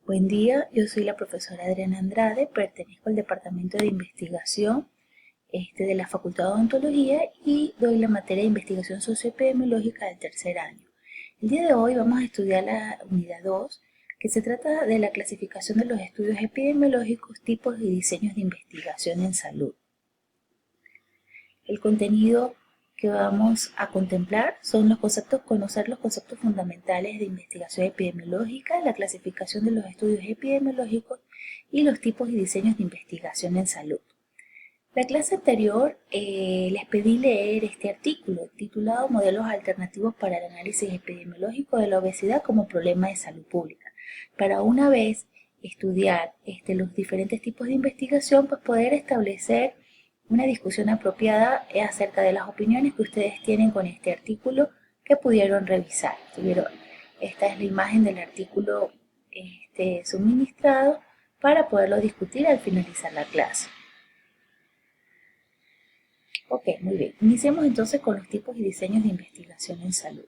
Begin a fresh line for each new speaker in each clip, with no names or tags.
Buen día, yo soy la profesora Adriana Andrade, pertenezco al Departamento de Investigación de la Facultad de Odontología y doy la materia de Investigación Socioepidemiológica del tercer año. El día de hoy vamos a estudiar la unidad 2, que se trata de la clasificación de los estudios epidemiológicos, tipos y diseños de investigación en salud. El contenido que vamos a contemplar son conocer los conceptos fundamentales de investigación epidemiológica, la clasificación de los estudios epidemiológicos y los tipos y diseños de investigación en salud. La clase anterior les pedí leer este artículo titulado Modelos alternativos para el análisis epidemiológico de la obesidad como problema de salud pública. Para una vez estudiar los diferentes tipos de investigación, pues poder establecer una discusión apropiada acerca de las opiniones que ustedes tienen con este artículo que pudieron revisar. Esta es la imagen del artículo suministrado para poderlo discutir al finalizar la clase. Ok, muy bien. Iniciemos entonces con los tipos y diseños de investigación en salud.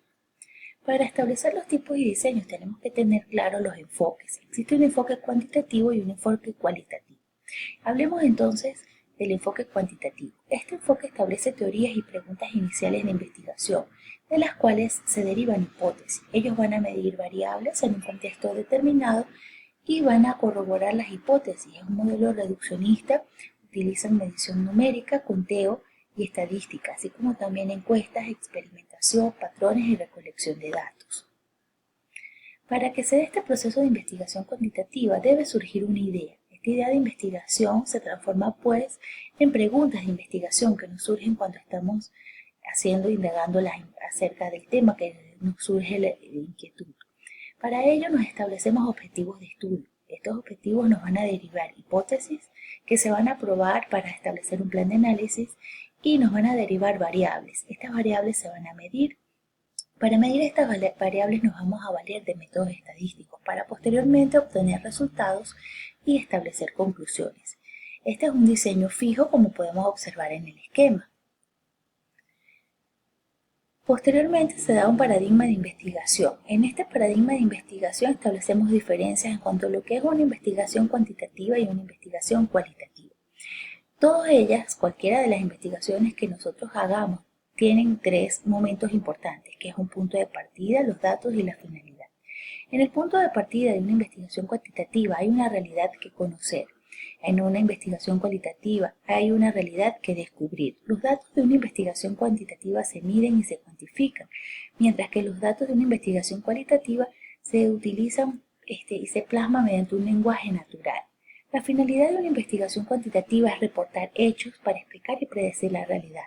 Para establecer los tipos y diseños tenemos que tener claros los enfoques. Existe un enfoque cuantitativo y un enfoque cualitativo. Hablemos entonces del enfoque cuantitativo. Este enfoque establece teorías y preguntas iniciales de investigación, de las cuales se derivan hipótesis. Ellos van a medir variables en un contexto determinado y van a corroborar las hipótesis. Es un modelo reduccionista, utilizan medición numérica, conteo y estadística, así como también encuestas, experimentación, patrones y recolección de datos. Para que se dé este proceso de investigación cuantitativa debe surgir una idea. Esta idea de investigación se transforma pues en preguntas de investigación que nos surgen cuando estamos indagando acerca del tema que nos surge la inquietud. Para ello nos establecemos objetivos de estudio. Estos objetivos nos van a derivar hipótesis que se van a probar para establecer un plan de análisis y nos van a derivar variables. Estas variables se van a medir. Para medir estas variables nos vamos a valer de métodos estadísticos para posteriormente obtener resultados y establecer conclusiones. Este es un diseño fijo como podemos observar en el esquema. Posteriormente se da un paradigma de investigación. En este paradigma de investigación establecemos diferencias en cuanto a lo que es una investigación cuantitativa y una investigación cualitativa. Todas ellas, cualquiera de las investigaciones que nosotros hagamos, tienen tres momentos importantes, que es un punto de partida, los datos y la finalidad. En el punto de partida de una investigación cuantitativa hay una realidad que conocer. En una investigación cualitativa hay una realidad que descubrir. Los datos de una investigación cuantitativa se miden y se cuantifican, mientras que los datos de una investigación cualitativa se utilizan y se plasman mediante un lenguaje natural. La finalidad de una investigación cuantitativa es reportar hechos para explicar y predecir la realidad,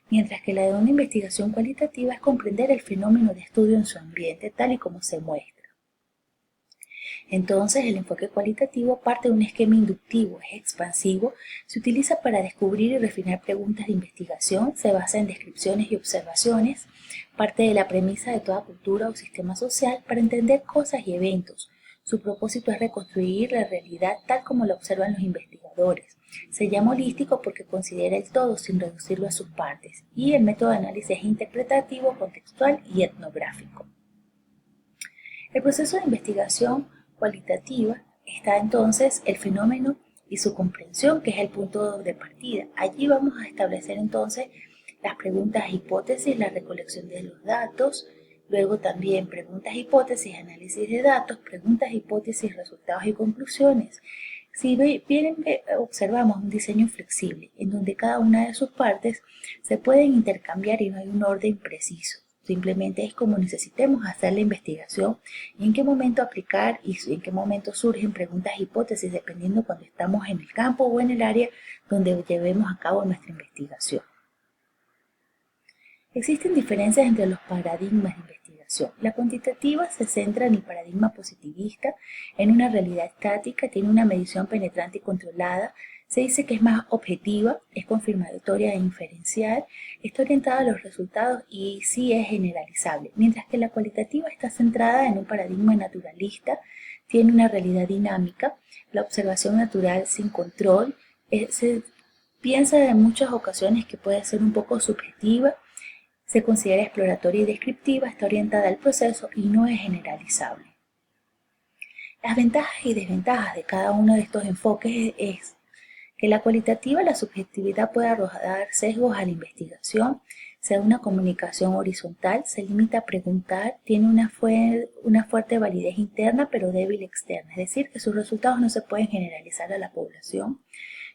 mientras que la de una investigación cualitativa es comprender el fenómeno de estudio en su ambiente tal y como se muestra. Entonces, el enfoque cualitativo parte de un esquema inductivo, es expansivo, se utiliza para descubrir y refinar preguntas de investigación, se basa en descripciones y observaciones, parte de la premisa de toda cultura o sistema social para entender cosas y eventos. Su propósito es reconstruir la realidad tal como la observan los investigadores. Se llama holístico porque considera el todo sin reducirlo a sus partes, y el método de análisis es interpretativo, contextual y etnográfico. El proceso de investigación cualitativa está entonces el fenómeno y su comprensión, que es el punto de partida. Allí vamos a establecer entonces las preguntas hipótesis, la recolección de los datos, luego también preguntas hipótesis, análisis de datos, preguntas hipótesis, resultados y conclusiones. Si bien observamos un diseño flexible en donde cada una de sus partes se pueden intercambiar y no hay un orden preciso. Simplemente es como necesitemos hacer la investigación y en qué momento aplicar y en qué momento surgen preguntas hipótesis dependiendo cuando estamos en el campo o en el área donde llevemos a cabo nuestra investigación. Existen diferencias entre los paradigmas de investigación. La cuantitativa se centra en el paradigma positivista, en una realidad estática, tiene una medición penetrante y controlada, se dice que es más objetiva, es confirmatoria e inferencial, está orientada a los resultados y sí es generalizable, mientras que la cualitativa está centrada en un paradigma naturalista, tiene una realidad dinámica, la observación natural sin control, se piensa en muchas ocasiones que puede ser un poco subjetiva, se considera exploratoria y descriptiva, está orientada al proceso y no es generalizable. Las ventajas y desventajas de cada uno de estos enfoques es que la cualitativa, la subjetividad puede arrojar sesgos a la investigación, se da una comunicación horizontal, se limita a preguntar, tiene una fuerte validez interna pero débil externa, es decir, que sus resultados no se pueden generalizar a la población,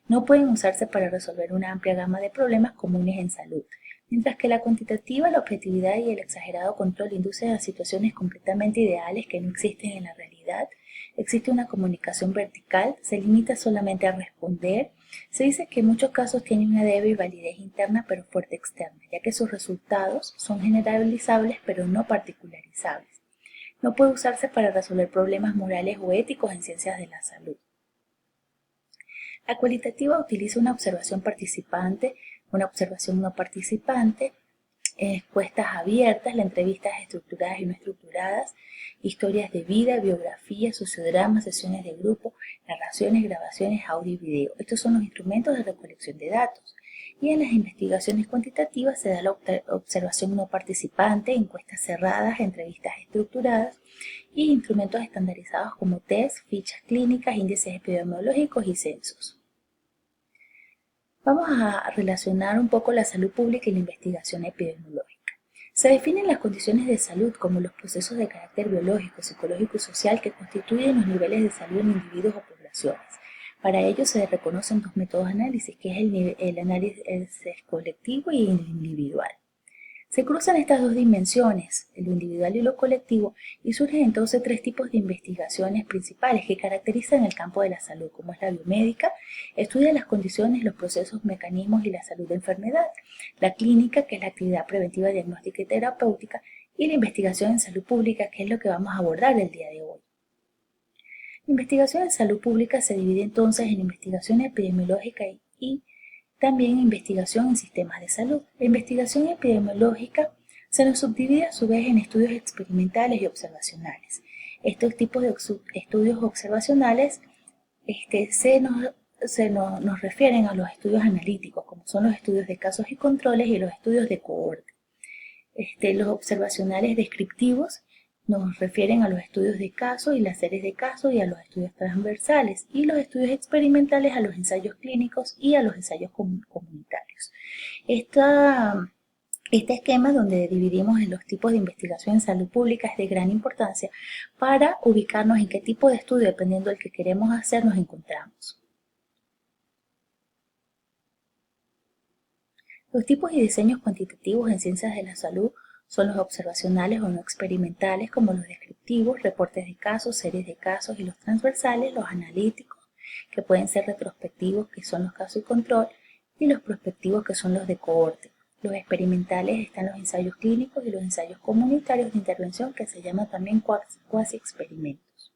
no pueden usarse para resolver una amplia gama de problemas comunes en salud, mientras que la cuantitativa, la objetividad y el exagerado control inducen a situaciones completamente ideales que no existen en la realidad. Existe una comunicación vertical, se limita solamente a responder. Se dice que en muchos casos tiene una débil validez interna pero fuerte externa, ya que sus resultados son generalizables pero no particularizables. No puede usarse para resolver problemas morales o éticos en ciencias de la salud. La cualitativa utiliza una observación participante, una observación no participante, encuestas abiertas, las entrevistas estructuradas y no estructuradas, historias de vida, biografías, sociodramas, sesiones de grupo, narraciones, grabaciones, audio y video. Estos son los instrumentos de recolección de datos. Y en las investigaciones cuantitativas se da la observación no participante, encuestas cerradas, entrevistas estructuradas y instrumentos estandarizados como test, fichas clínicas, índices epidemiológicos y censos. Vamos a relacionar un poco la salud pública y la investigación epidemiológica. Se definen las condiciones de salud como los procesos de carácter biológico, psicológico y social que constituyen los niveles de salud en individuos o poblaciones. Para ello se reconocen dos métodos de análisis, que es el análisis colectivo y el individual. Se cruzan estas dos dimensiones, lo individual y lo colectivo, y surgen entonces tres tipos de investigaciones principales que caracterizan el campo de la salud, como es la biomédica, estudia las condiciones, los procesos, mecanismos y la salud de enfermedad, la clínica, que es la actividad preventiva, diagnóstica y terapéutica, y la investigación en salud pública, que es lo que vamos a abordar el día de hoy. La investigación en salud pública se divide entonces en investigación epidemiológica y también investigación en sistemas de salud. La investigación epidemiológica se nos subdivide a su vez en estudios experimentales y observacionales. Estos tipos de estudios observacionales nos refieren a los estudios analíticos, como son los estudios de casos y controles y los estudios de cohorte. Los observacionales descriptivos nos refieren a los estudios de caso y las series de casos y a los estudios transversales, y los estudios experimentales a los ensayos clínicos y a los ensayos comunitarios. Este esquema donde dividimos en los tipos de investigación en salud pública es de gran importancia para ubicarnos en qué tipo de estudio, dependiendo del que queremos hacer, nos encontramos. Los tipos y diseños cuantitativos en ciencias de la salud son los observacionales o no experimentales, como los descriptivos, reportes de casos, series de casos, y los transversales, los analíticos, que pueden ser retrospectivos, que son los casos y control, y los prospectivos, que son los de cohorte. Los experimentales están los ensayos clínicos y los ensayos comunitarios de intervención, que se llaman también cuasi experimentos.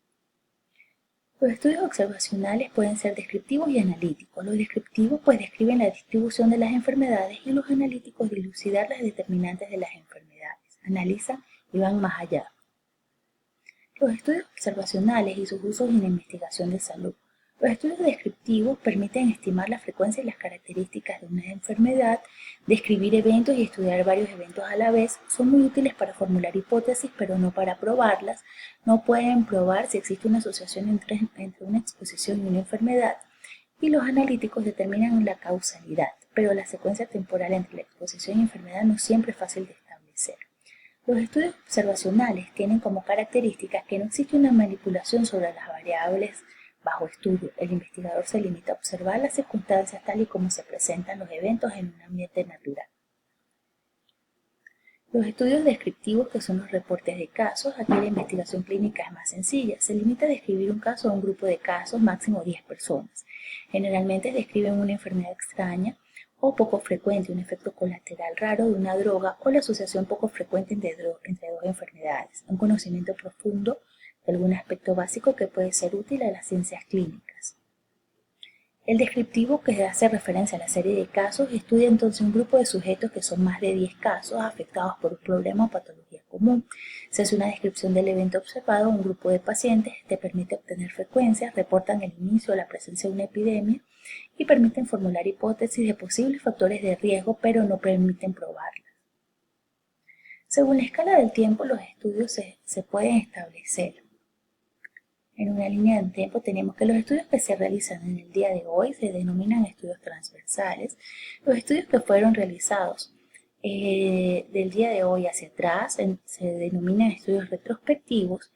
Los estudios observacionales pueden ser descriptivos y analíticos. Los descriptivos describen la distribución de las enfermedades, y los analíticos dilucidar las determinantes de las enfermedades. Analizan y van más allá. Los estudios observacionales y sus usos en la investigación de salud. Los estudios descriptivos permiten estimar la frecuencia y las características de una enfermedad, describir eventos y estudiar varios eventos a la vez. Son muy útiles para formular hipótesis, pero no para probarlas. No pueden probar si existe una asociación entre una exposición y una enfermedad. Y los analíticos determinan la causalidad, pero la secuencia temporal entre la exposición y enfermedad no siempre es fácil de establecer. Los estudios observacionales tienen como características que no existe una manipulación sobre las variables bajo estudio. El investigador se limita a observar las circunstancias tal y como se presentan los eventos en un ambiente natural. Los estudios descriptivos, que son los reportes de casos, aquí la investigación clínica es más sencilla. Se limita a describir un caso o un grupo de casos, máximo 10 personas. Generalmente describen una enfermedad extraña o poco frecuente, un efecto colateral raro de una droga o la asociación poco frecuente entre dos enfermedades, un conocimiento profundo de algún aspecto básico que puede ser útil a las ciencias clínicas. El descriptivo, que hace referencia a la serie de casos, estudia entonces un grupo de sujetos que son más de 10 casos afectados por un problema o patología común. Se hace una descripción del evento observado a un grupo de pacientes, te permite obtener frecuencias, reportan el inicio o la presencia de una epidemia y permiten formular hipótesis de posibles factores de riesgo, pero no permiten probarlas. Según la escala del tiempo, los estudios se pueden establecer. En una línea de tiempo tenemos que los estudios que se realizan en el día de hoy se denominan estudios transversales. Los estudios que fueron realizados del día de hoy hacia atrás se denominan estudios retrospectivos,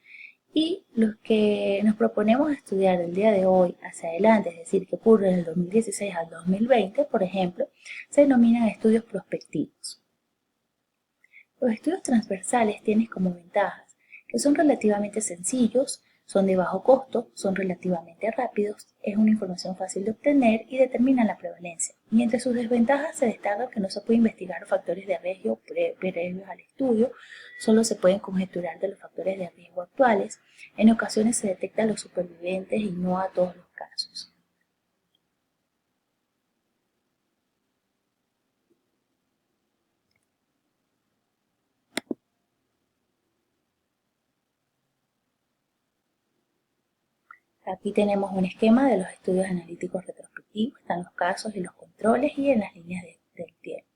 y los que nos proponemos estudiar del día de hoy hacia adelante, es decir, que ocurre del 2016 al 2020, por ejemplo, se denominan estudios prospectivos. Los estudios transversales tienen como ventajas que son relativamente sencillos, son de bajo costo, son relativamente rápidos, es una información fácil de obtener y determinan la prevalencia. Y entre sus desventajas se destaca que no se puede investigar factores de riesgo previos al estudio, solo se pueden conjeturar de los factores de riesgo actuales. En ocasiones se detectan los supervivientes y no a todos los casos. Aquí tenemos un esquema de los estudios analíticos retrospectivos, están los casos y los controles y en las líneas del tiempo.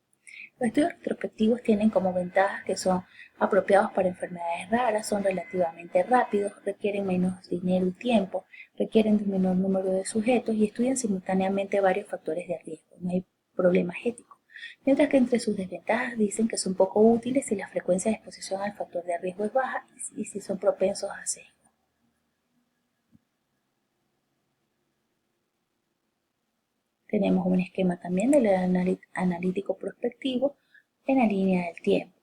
Los estudios retrospectivos tienen como ventajas que son apropiados para enfermedades raras, son relativamente rápidos, requieren menos dinero y tiempo, requieren de un menor número de sujetos y estudian simultáneamente varios factores de riesgo, no hay problemas éticos. Mientras que entre sus desventajas dicen que son poco útiles si la frecuencia de exposición al factor de riesgo es baja y si son propensos a sesgo. Tenemos un esquema también del analítico prospectivo en la línea del tiempo.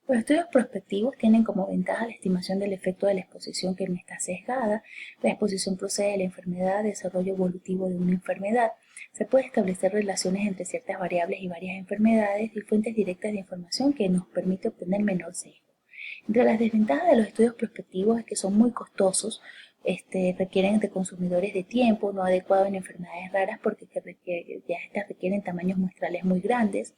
Los estudios prospectivos tienen como ventaja la estimación del efecto de la exposición que no está sesgada. La exposición procede de la enfermedad, desarrollo evolutivo de una enfermedad. Se puede establecer relaciones entre ciertas variables y varias enfermedades y fuentes directas de información que nos permite obtener menor sesgo. Entre las desventajas de los estudios prospectivos es que son muy costosos, requieren de consumidores de tiempo no adecuado en enfermedades raras porque ya estas requieren tamaños muestrales muy grandes.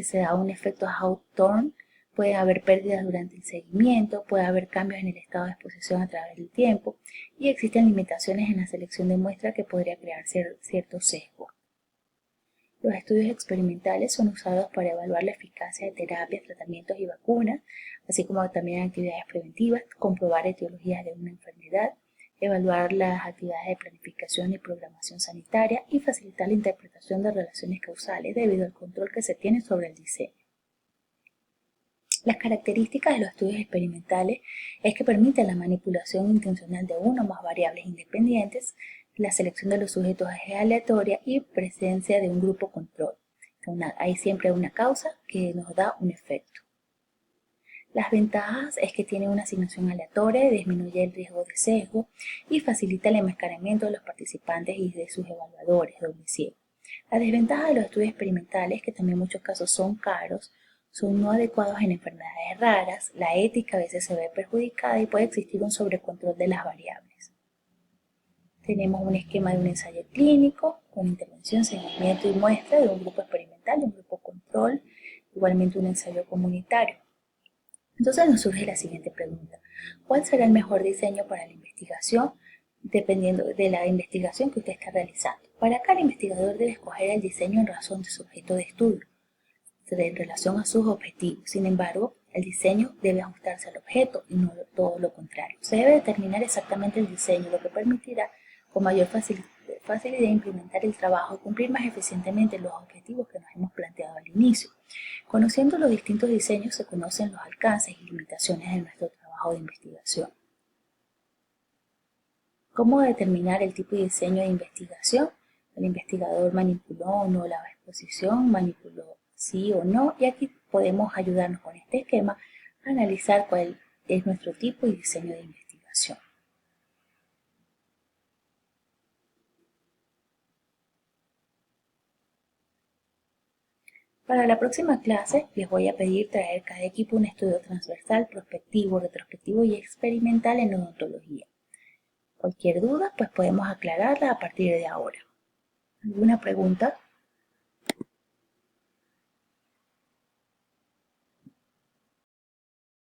Se da un efecto Hawthorne, puede haber pérdidas durante el seguimiento, puede haber cambios en el estado de exposición a través del tiempo y existen limitaciones en la selección de muestra que podría crear cierto sesgo. Los estudios experimentales son usados para evaluar la eficacia de terapias, tratamientos y vacunas, así como también actividades preventivas, comprobar etiologías de una enfermedad, evaluar las actividades de planificación y programación sanitaria y facilitar la interpretación de relaciones causales debido al control que se tiene sobre el diseño. Las características de los estudios experimentales es que permiten la manipulación intencional de una o más variables independientes, la selección de los sujetos es aleatoria y presencia de un grupo control. Hay siempre una causa que nos da un efecto. Las ventajas es que tiene una asignación aleatoria, disminuye el riesgo de sesgo y facilita el enmascaramiento de los participantes y de sus evaluadores doble ciego. La desventaja de los estudios experimentales, que también en muchos casos son caros, son no adecuados en enfermedades raras, la ética a veces se ve perjudicada y puede existir un sobrecontrol de las variables. Tenemos un esquema de un ensayo clínico con intervención, seguimiento y muestra de un grupo experimental, de un grupo control, igualmente un ensayo comunitario. Entonces nos surge la siguiente pregunta: ¿cuál será el mejor diseño para la investigación? Dependiendo de la investigación que usted está realizando. Para cada investigador debe escoger el diseño en razón de su objeto de estudio, en relación a sus objetivos. Sin embargo, el diseño debe ajustarse al objeto y no todo lo contrario. Se debe determinar exactamente el diseño, lo que permitirá con mayor facilidad implementar el trabajo y cumplir más eficientemente los objetivos que nos hemos planteado al inicio. Conociendo los distintos diseños se conocen los alcances y limitaciones de nuestro trabajo de investigación. ¿Cómo determinar el tipo de diseño de investigación? El investigador manipuló o no la exposición, manipuló sí o no, y aquí podemos ayudarnos con este esquema a analizar cuál es nuestro tipo y diseño de investigación. Para la próxima clase les voy a pedir traer cada equipo un estudio transversal, prospectivo, retrospectivo y experimental en odontología. Cualquier duda, pues podemos aclararla a partir de ahora. ¿Alguna pregunta?